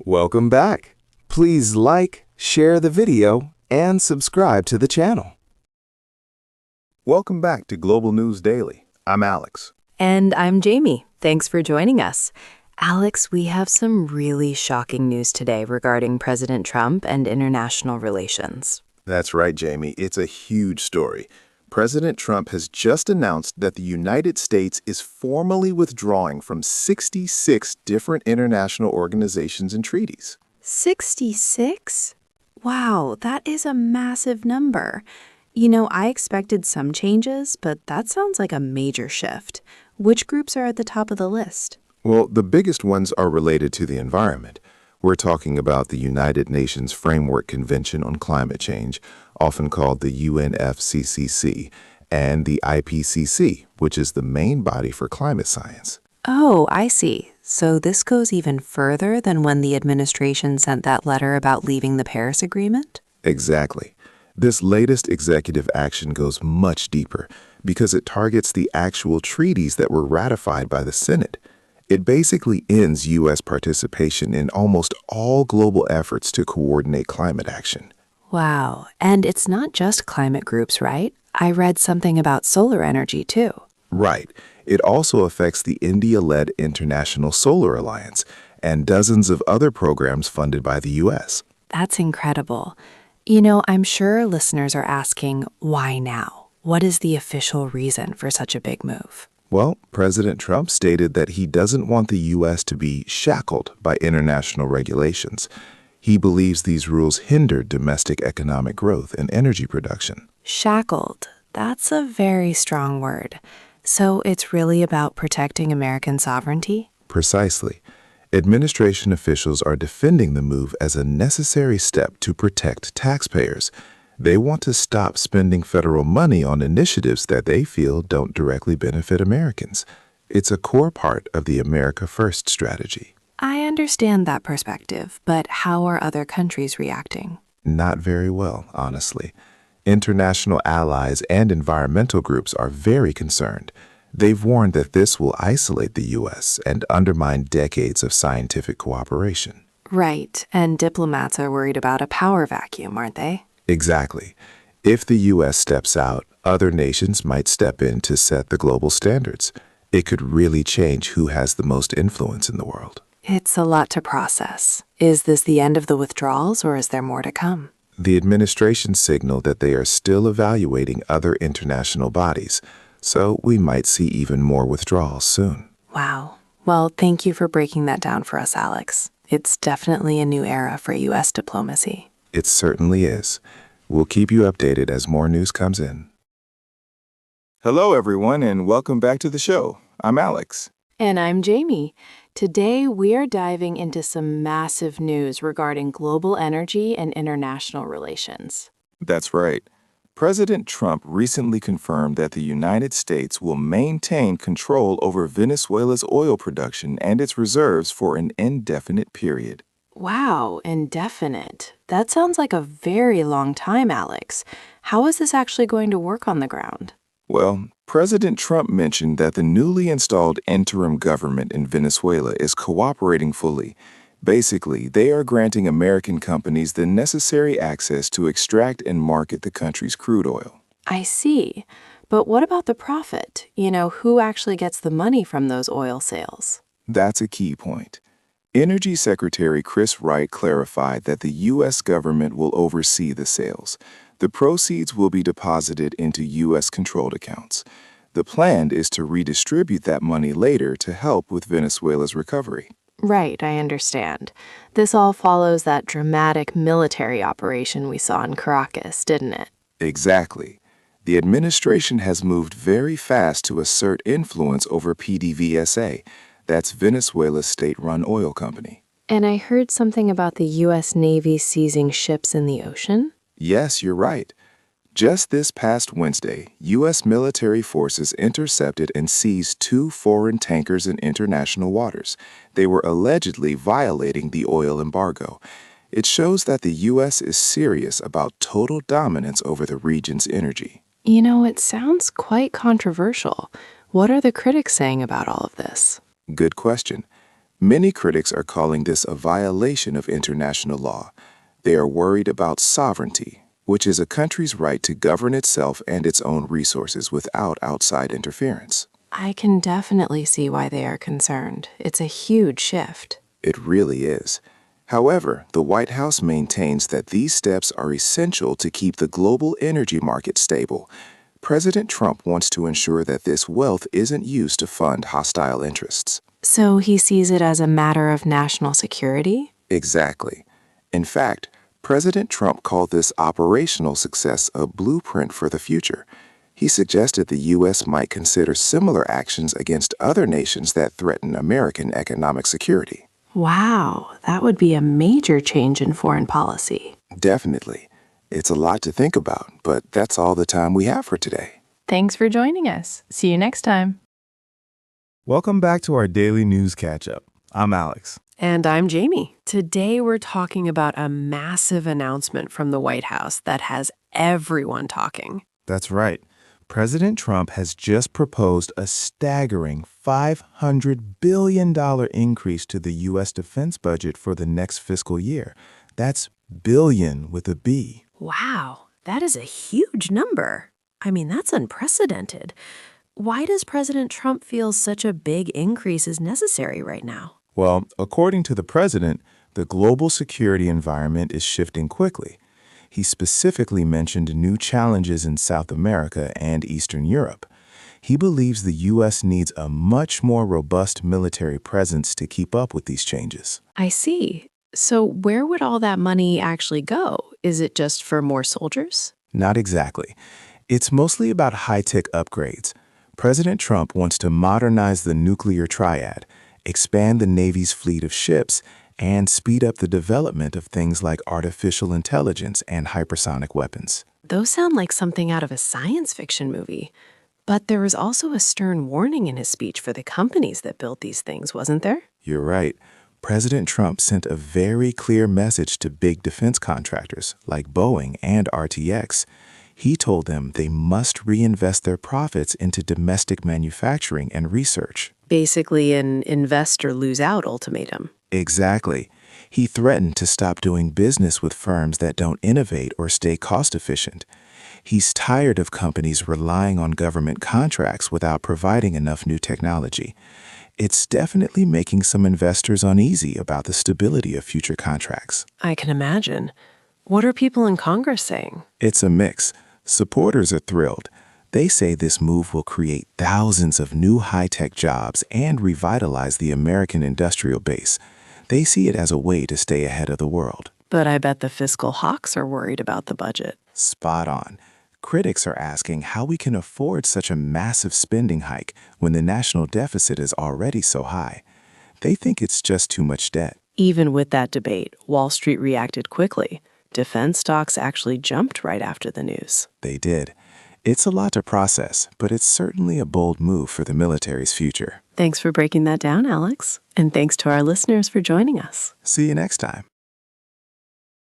Welcome back. Please like, share the video, and subscribe to the channel. Welcome back to Global News Daily. I'm Alex. And I'm Jamie. Thanks for joining us. Alex, we have some really shocking news today regarding President Trump and international relations. That's right, Jamie. It's a huge story. President Trump has just announced that the United States is formally withdrawing from 66 different international organizations and treaties. 66? Wow, that is a massive number. I expected some changes, but that sounds like a major shift. Which groups are at the top of the list? Well, the biggest ones are related to the environment. We're talking about the United Nations Framework Convention on Climate Change, often called the UNFCCC, and the IPCC, which is the main body for climate science. Oh, I see. So this goes even further than when the administration sent that letter about leaving the Paris Agreement? Exactly. This latest executive action goes much deeper because it targets the actual treaties that were ratified by the Senate. It basically ends U.S. participation in almost all global efforts to coordinate climate action. Wow. And it's not just climate groups, right? I read something about solar energy, too. Right. It also affects the India-led International Solar Alliance and dozens of other programs funded by the U.S. That's incredible. I'm sure listeners are asking, why now? What is the official reason for such a big move? Well, President Trump stated that he doesn't want the U.S. to be shackled by international regulations. He believes these rules hinder domestic economic growth and energy production. Shackled. That's a very strong word. So it's really about protecting American sovereignty? Precisely. Administration officials are defending the move as a necessary step to protect taxpayers. They want to stop spending federal money on initiatives that they feel don't directly benefit Americans. It's a core part of the America First strategy. I understand that perspective, but how are other countries reacting? Not very well, honestly. International allies and environmental groups are very concerned. They've warned that this will isolate the U.S. and undermine decades of scientific cooperation. Right, and diplomats are worried about a power vacuum, aren't they? Exactly. If the U.S. steps out, other nations might step in to set the global standards. It could really change who has the most influence in the world. It's a lot to process. Is this the end of the withdrawals, or is there more to come? The administration signaled that they are still evaluating other international bodies, so we might see even more withdrawals soon. Wow. Well, thank you for breaking that down for us, Alex. It's definitely a new era for U.S. diplomacy. It certainly is. We'll keep you updated as more news comes in. Hello, everyone, and welcome back to the show. I'm Alex. And I'm Jamie. Today, we are diving into some massive news regarding global energy and international relations. That's right. President Trump recently confirmed that the United States will maintain control over Venezuela's oil production and its reserves for an indefinite period. Wow, indefinite. That sounds like a very long time, Alex. How is this actually going to work on the ground? Well, President Trump mentioned that the newly installed interim government in Venezuela is cooperating fully. Basically, they are granting American companies the necessary access to extract and market the country's crude oil. I see. But what about the profit? Who actually gets the money from those oil sales? That's a key point. Energy Secretary Chris Wright clarified that the U.S. government will oversee the sales. The proceeds will be deposited into U.S.-controlled accounts. The plan is to redistribute that money later to help with Venezuela's recovery. Right, I understand. This all follows that dramatic military operation we saw in Caracas, didn't it? Exactly. The administration has moved very fast to assert influence over PDVSA. That's Venezuela's state-run oil company. And I heard something about the U.S. Navy seizing ships in the ocean? Yes, you're right. Just this past Wednesday, U.S. military forces intercepted and seized 2 foreign tankers in international waters. They were allegedly violating the oil embargo. It shows that the U.S. is serious about total dominance over the region's energy. It sounds quite controversial. What are the critics saying about all of this? Good question. Many critics are calling this a violation of international law. They are worried about sovereignty, which is a country's right to govern itself and its own resources without outside interference. I can definitely see why they are concerned. It's a huge shift. It really is. However, the White House maintains that these steps are essential to keep the global energy market stable. President Trump wants to ensure that this wealth isn't used to fund hostile interests. So he sees it as a matter of national security? Exactly. In fact, President Trump called this operational success a blueprint for the future. He suggested the U.S. might consider similar actions against other nations that threaten American economic security. Wow, that would be a major change in foreign policy. Definitely. It's a lot to think about, but that's all the time we have for today. Thanks for joining us. See you next time. Welcome back to our daily news catch-up. I'm Alex. And I'm Jamie. Today we're talking about a massive announcement from the White House that has everyone talking. That's right. President Trump has just proposed a staggering $500 billion increase to the U.S. defense budget for the next fiscal year. That's billion with a B. Wow, that is a huge number. I mean, that's unprecedented. Why does President Trump feel such a big increase is necessary right now? Well, according to the president, the global security environment is shifting quickly. He specifically mentioned new challenges in South America and Eastern Europe. He believes the U.S. needs a much more robust military presence to keep up with these changes. I see. So where would all that money actually go? Is it just for more soldiers? Not exactly. It's mostly about high-tech upgrades. President Trump wants to modernize the nuclear triad, expand the Navy's fleet of ships, and speed up the development of things like artificial intelligence and hypersonic weapons. Those sound like something out of a science fiction movie. But there was also a stern warning in his speech for the companies that built these things, wasn't there? You're right. President Trump sent a very clear message to big defense contractors like Boeing and RTX. He told them they must reinvest their profits into domestic manufacturing and research. Basically an invest or lose out ultimatum. Exactly. He threatened to stop doing business with firms that don't innovate or stay cost-efficient. He's tired of companies relying on government contracts without providing enough new technology. It's definitely making some investors uneasy about the stability of future contracts. I can imagine. What are people in Congress saying? It's a mix. Supporters are thrilled. They say this move will create thousands of new high-tech jobs and revitalize the American industrial base. They see it as a way to stay ahead of the world. But I bet the fiscal hawks are worried about the budget. Spot on. Critics are asking how we can afford such a massive spending hike when the national deficit is already so high. They think it's just too much debt. Even with that debate, Wall Street reacted quickly. Defense stocks actually jumped right after the news. They did. It's a lot to process, but it's certainly a bold move for the military's future. Thanks for breaking that down, Alex. And thanks to our listeners for joining us. See you next time.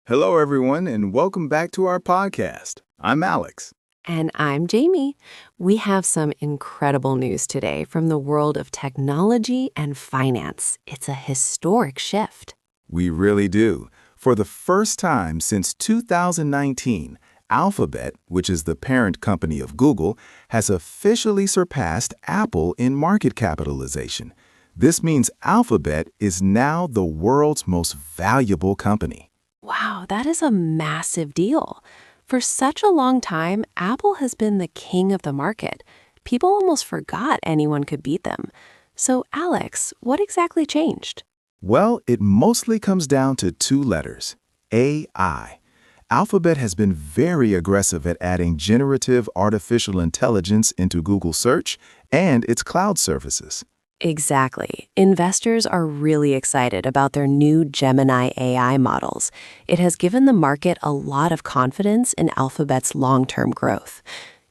Hello, everyone, and welcome back to our podcast. I'm Alex. And I'm Jamie. We have some incredible news today from the world of technology and finance. It's a historic shift. We really do. For the first time since 2019, Alphabet, which is the parent company of Google, has officially surpassed Apple in market capitalization. This means Alphabet is now the world's most valuable company. Wow, that is a massive deal. For such a long time, Apple has been the king of the market. People almost forgot anyone could beat them. So, Alex, what exactly changed? Well, it mostly comes down to two letters, AI. Alphabet has been very aggressive at adding generative artificial intelligence into Google Search and its cloud services. Exactly. Investors are really excited about their new Gemini AI models. It has given the market a lot of confidence in Alphabet's long-term growth.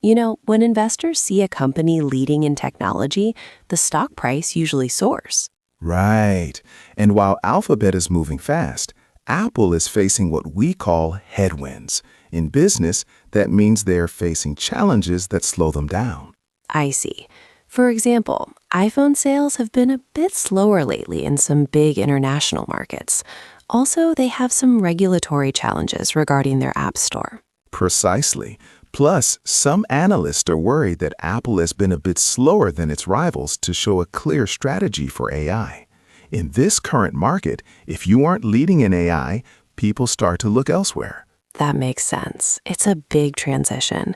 You know, when investors see a company leading in technology, the stock price usually soars. Right. And while Alphabet is moving fast, Apple is facing what we call headwinds. In business, that means they're facing challenges that slow them down. I see. For example, iPhone sales have been a bit slower lately in some big international markets. Also, they have some regulatory challenges regarding their App Store. Precisely. Plus, some analysts are worried that Apple has been a bit slower than its rivals to show a clear strategy for AI. In this current market, if you aren't leading in AI, people start to look elsewhere. That makes sense. It's a big transition.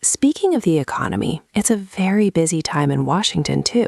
Speaking of the economy, it's a very busy time in Washington, too.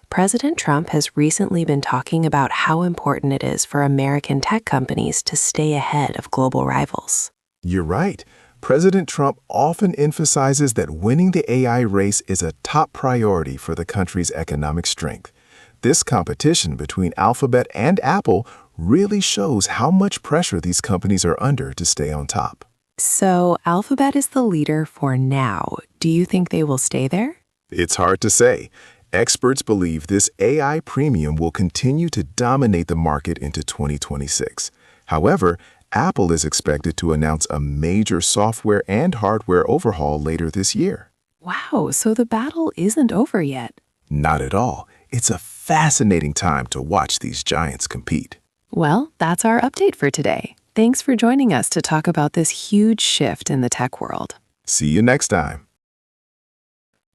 President Trump has recently been talking about how important it is for American tech companies to stay ahead of global rivals. You're right. President Trump often emphasizes that winning the AI race is a top priority for the country's economic strength. This competition between Alphabet and Apple really shows how much pressure these companies are under to stay on top. So, Alphabet is the leader for now. Do you think they will stay there? It's hard to say. Experts believe this AI premium will continue to dominate the market into 2026. However, Apple is expected to announce a major software and hardware overhaul later this year. Wow, so the battle isn't over yet. Not at all. It's a fascinating time to watch these giants compete. Well, that's our update for today. Thanks for joining us to talk about this huge shift in the tech world. See you next time.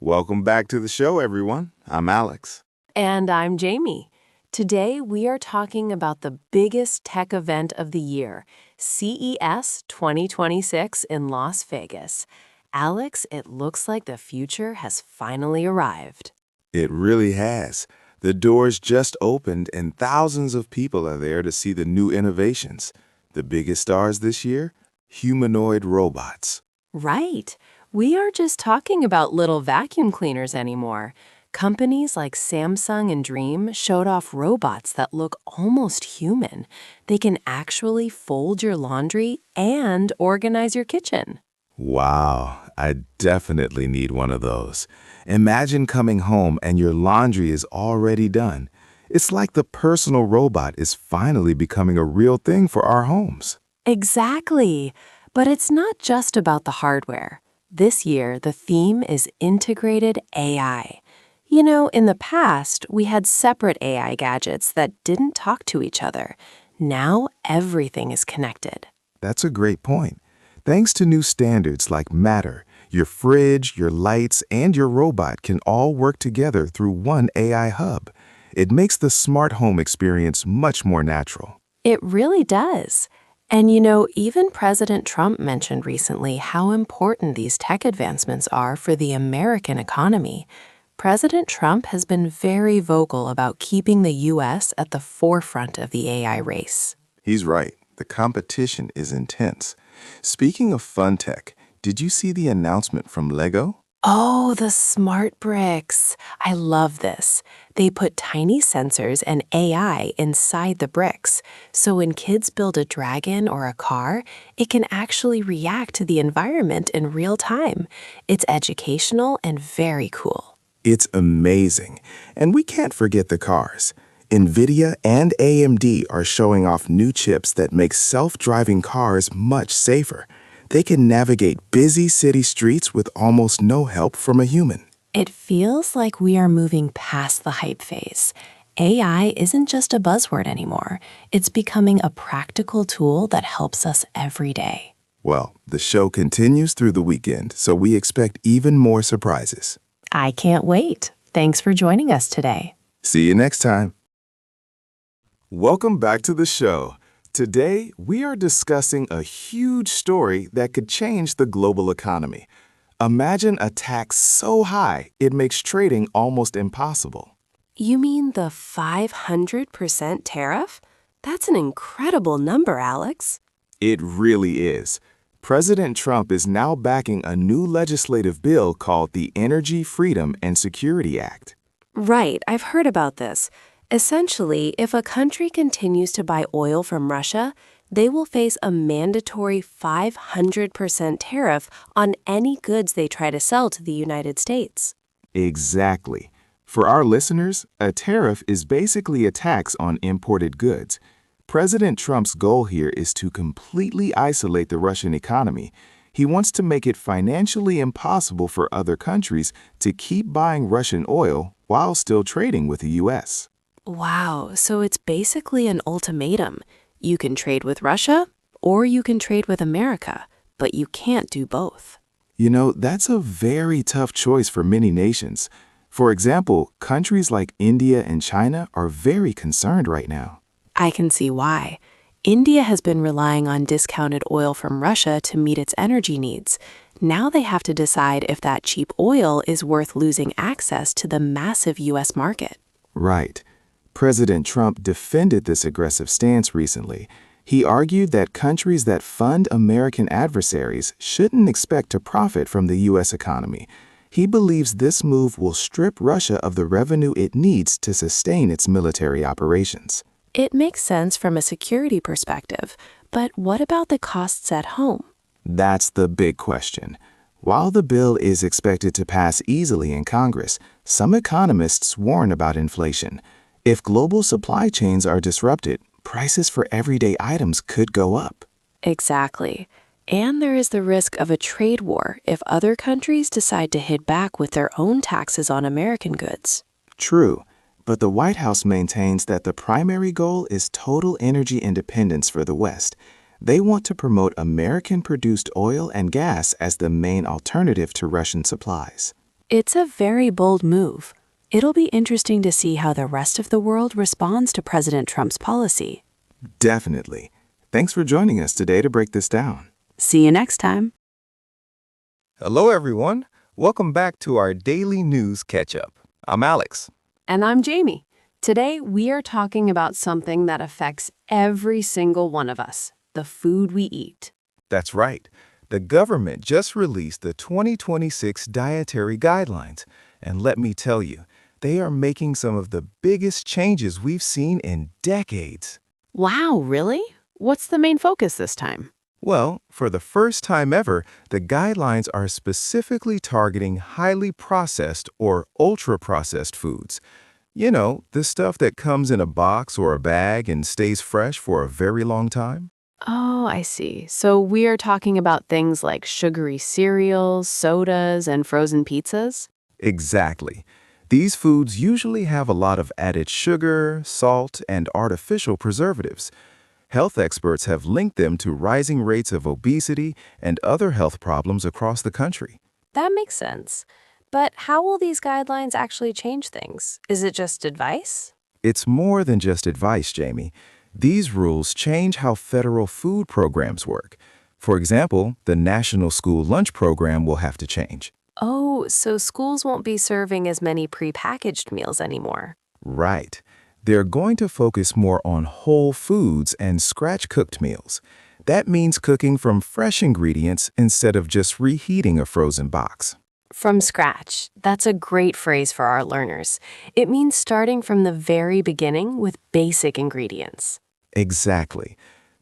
Welcome back to the show, everyone. I'm Alex. And I'm Jamie. Today, we are talking about the biggest tech event of the year, CES 2026 in Las Vegas. Alex, it looks like the future has finally arrived. It really has. The doors just opened and thousands of people are there to see the new innovations. The biggest stars this year? Humanoid robots. Right. We aren't just talking about little vacuum cleaners anymore. Companies like Samsung and Dream showed off robots that look almost human. They can actually fold your laundry and organize your kitchen. Wow, I definitely need one of those. Imagine coming home and your laundry is already done. It's like the personal robot is finally becoming a real thing for our homes. Exactly. But it's not just about the hardware. This year, the theme is integrated AI. You know, in the past, we had separate AI gadgets that didn't talk to each other. Now, everything is connected. That's a great point. Thanks to new standards like Matter, your fridge, your lights, and your robot can all work together through one AI hub. It makes the smart home experience much more natural. It really does. And you know, even President Trump mentioned recently how important these tech advancements are for the American economy. President Trump has been very vocal about keeping the U.S. at the forefront of the AI race. He's right. The competition is intense. Speaking of fun tech, did you see the announcement from Lego? Oh, the smart bricks. I love this. They put tiny sensors and AI inside the bricks. So when kids build a dragon or a car, it can actually react to the environment in real time. It's educational and very cool. It's amazing. And we can't forget the cars. NVIDIA and AMD are showing off new chips that make self-driving cars much safer. They can navigate busy city streets with almost no help from a human. It feels like we are moving past the hype phase. AI isn't just a buzzword anymore. It's becoming a practical tool that helps us every day. Well, the show continues through the weekend, so we expect even more surprises. I can't wait. Thanks for joining us today. See you next time. Welcome back to the show. Today, we are discussing a huge story that could change the global economy. Imagine a tax so high it makes trading almost impossible. You mean the 500% tariff? That's an incredible number, Alex. It really is. President Trump is now backing a new legislative bill called the Energy Freedom and Security Act. Right, I've heard about this. Essentially, if a country continues to buy oil from Russia, they will face a mandatory 500% tariff on any goods they try to sell to the United States. Exactly. For our listeners, a tariff is basically a tax on imported goods. President Trump's goal here is to completely isolate the Russian economy. He wants to make it financially impossible for other countries to keep buying Russian oil while still trading with the U.S. Wow, so it's basically an ultimatum. You can trade with Russia or you can trade with America, but you can't do both. You know, that's a very tough choice for many nations. For example, countries like India and China are very concerned right now. I can see why. India has been relying on discounted oil from Russia to meet its energy needs. Now they have to decide if that cheap oil is worth losing access to the massive U.S. market. Right. President Trump defended this aggressive stance recently. He argued that countries that fund American adversaries shouldn't expect to profit from the U.S. economy. He believes this move will strip Russia of the revenue it needs to sustain its military operations. It makes sense from a security perspective, but what about the costs at home? That's the big question. While the bill is expected to pass easily in Congress, some economists warn about inflation. If global supply chains are disrupted, prices for everyday items could go up. Exactly. And there is the risk of a trade war if other countries decide to hit back with their own taxes on American goods. True, but the White House maintains that the primary goal is total energy independence for the West. They want to promote American-produced oil and gas as the main alternative to Russian supplies. It's a very bold move. It'll be interesting to see how the rest of the world responds to President Trump's policy. Definitely. Thanks for joining us today to break this down. See you next time. Hello, everyone. Welcome back to our daily news catch-up. I'm Alex. And I'm Jamie. Today, we are talking about something that affects every single one of us, the food we eat. That's right. The government just released the 2026 Dietary Guidelines. And let me tell you, they are making some of the biggest changes we've seen in decades. Wow, really? What's the main focus this time? Well, for the first time ever, the guidelines are specifically targeting highly processed or ultra-processed foods. You know, the stuff that comes in a box or a bag and stays fresh for a very long time. Oh, I see. So we are talking about things like sugary cereals, sodas, and frozen pizzas? Exactly. These foods usually have a lot of added sugar, salt, and artificial preservatives. Health experts have linked them to rising rates of obesity and other health problems across the country. That makes sense. But how will these guidelines actually change things? Is it just advice? It's more than just advice, Jamie. These rules change how federal food programs work. For example, the National School Lunch Program will have to change. Oh, so schools won't be serving as many prepackaged meals anymore. Right. They're going to focus more on whole foods and scratch-cooked meals. That means cooking from fresh ingredients instead of just reheating a frozen box. From scratch. That's a great phrase for our learners. It means starting from the very beginning with basic ingredients. Exactly.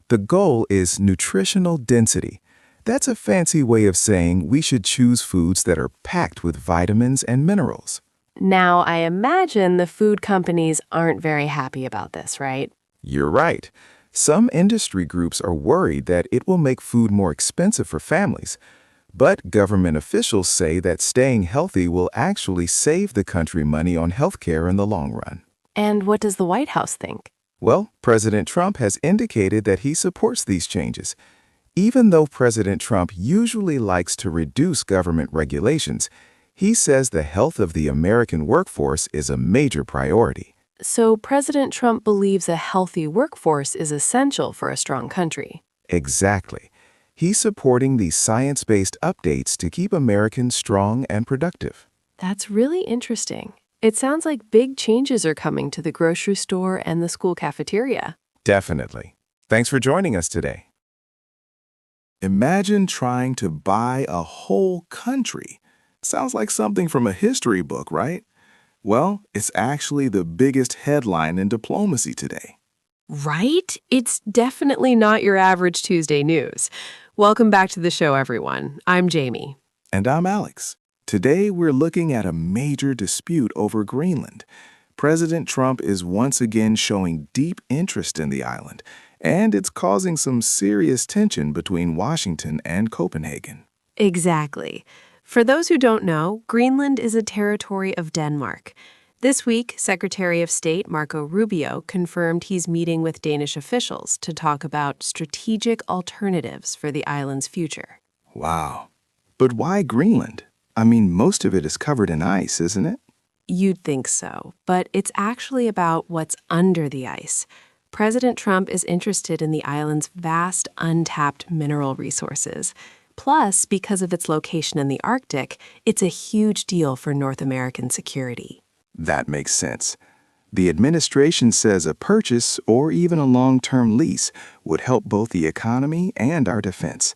The goal is nutritional density. That's a fancy way of saying we should choose foods that are packed with vitamins and minerals. Now, I imagine the food companies aren't very happy about this, right? You're right. Some industry groups are worried that it will make food more expensive for families. But government officials say that staying healthy will actually save the country money on healthcare in the long run. And what does the White House think? Well, President Trump has indicated that he supports these changes. Even though President Trump usually likes to reduce government regulations, he says the health of the American workforce is a major priority. So President Trump believes a healthy workforce is essential for a strong country. Exactly. He's supporting these science-based updates to keep Americans strong and productive. That's really interesting. It sounds like big changes are coming to the grocery store and the school cafeteria. Definitely. Thanks for joining us today. Imagine trying to buy a whole country. Sounds like something from a history book, right? Well, it's actually the biggest headline in diplomacy today. Right? It's definitely not your average Tuesday news. Welcome back to the show, everyone. I'm Jamie. And I'm Alex. Today, we're looking at a major dispute over Greenland. President Trump is once again showing deep interest in the island, and it's causing some serious tension between Washington and Copenhagen. Exactly. For those who don't know, Greenland is a territory of Denmark. This week, Secretary of State Marco Rubio confirmed he's meeting with Danish officials to talk about strategic alternatives for the island's future. Wow. But why Greenland? I mean, most of it is covered in ice, isn't it? You'd think so, but it's actually about what's under the ice. President Trump is interested in the island's vast, untapped mineral resources. Plus, because of its location in the Arctic, it's a huge deal for North American security. That makes sense. The administration says a purchase or even a long-term lease would help both the economy and our defense.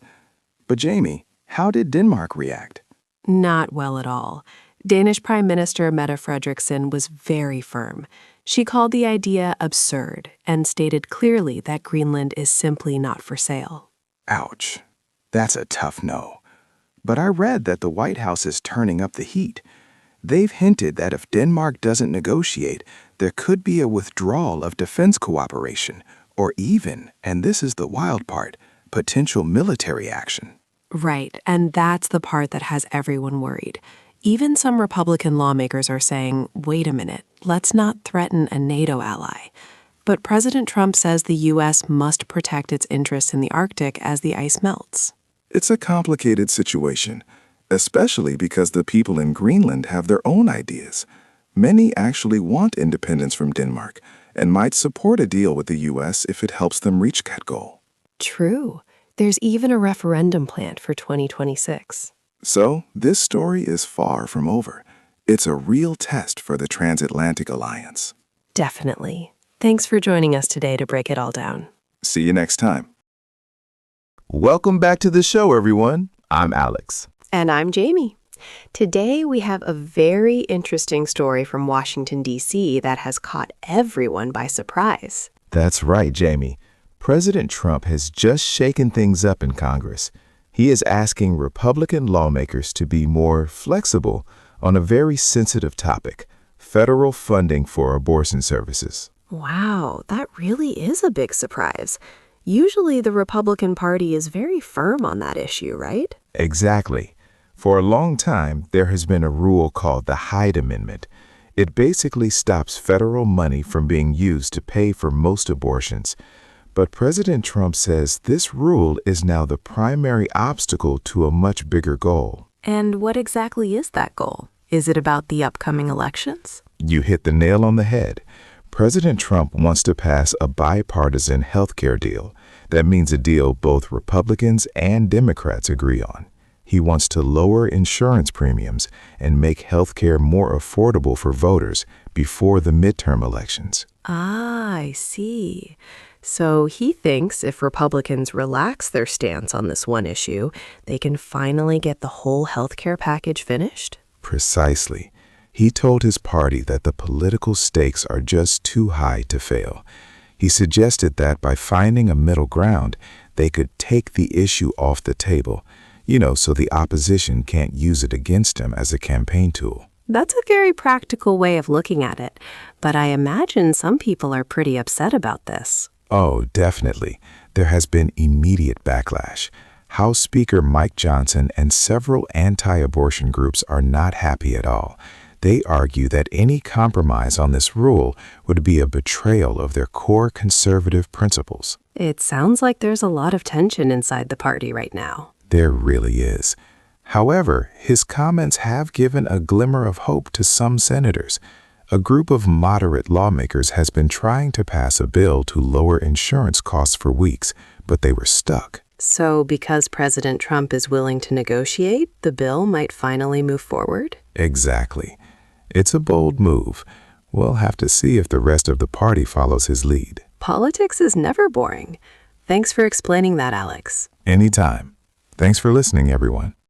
But Jamie, how did Denmark react? Not well at all. Danish Prime Minister Mette Frederiksen was very firm. She called the idea absurd and stated clearly that Greenland is simply not for sale. Ouch. That's a tough no. But I read that the White House is turning up the heat. They've hinted that if Denmark doesn't negotiate, there could be a withdrawal of defense cooperation, or even, and this is the wild part, potential military action. Right, and that's the part that has everyone worried. Even some Republican lawmakers are saying, wait a minute, let's not threaten a NATO ally. But President Trump says the U.S. must protect its interests in the Arctic as the ice melts. It's a complicated situation, especially because the people in Greenland have their own ideas. Many actually want independence from Denmark and might support a deal with the U.S. if it helps them reach that goal. True. There's even a referendum planned for 2026. So, this story is far from over. It's a real test for the transatlantic alliance. Definitely. Thanks for joining us today to break it all down. See you next time. Welcome back to the show, everyone. I'm Alex. And I'm Jamie. Today we have a very interesting story from Washington, D.C. that has caught everyone by surprise. That's right, Jamie. President Trump has just shaken things up in Congress. He is asking Republican lawmakers to be more flexible on a very sensitive topic, federal funding for abortion services. Wow, that really is a big surprise. Usually the Republican Party is very firm on that issue, right? Exactly. For a long time, there has been a rule called the Hyde Amendment. It basically stops federal money from being used to pay for most abortions. But President Trump says this rule is now the primary obstacle to a much bigger goal. And what exactly is that goal? Is it about the upcoming elections? You hit the nail on the head. President Trump wants to pass a bipartisan health care deal. That means a deal both Republicans and Democrats agree on. He wants to lower insurance premiums and make health care more affordable for voters before the midterm elections. Ah, I see. So he thinks if Republicans relax their stance on this one issue, they can finally get the whole health care package finished? Precisely. He told his party that the political stakes are just too high to fail. He suggested that by finding a middle ground, they could take the issue off the table, so the opposition can't use it against him as a campaign tool. That's a very practical way of looking at it, but I imagine some people are pretty upset about this. Oh, definitely. There has been immediate backlash. House Speaker Mike Johnson and several anti-abortion groups are not happy at all. They argue that any compromise on this rule would be a betrayal of their core conservative principles. It sounds like there's a lot of tension inside the party right now. There really is. However, his comments have given a glimmer of hope to some senators. A group of moderate lawmakers has been trying to pass a bill to lower insurance costs for weeks, but they were stuck. So because President Trump is willing to negotiate, the bill might finally move forward? Exactly. It's a bold move. We'll have to see if the rest of the party follows his lead. Politics is never boring. Thanks for explaining that, Alex. Anytime. Thanks for listening, everyone.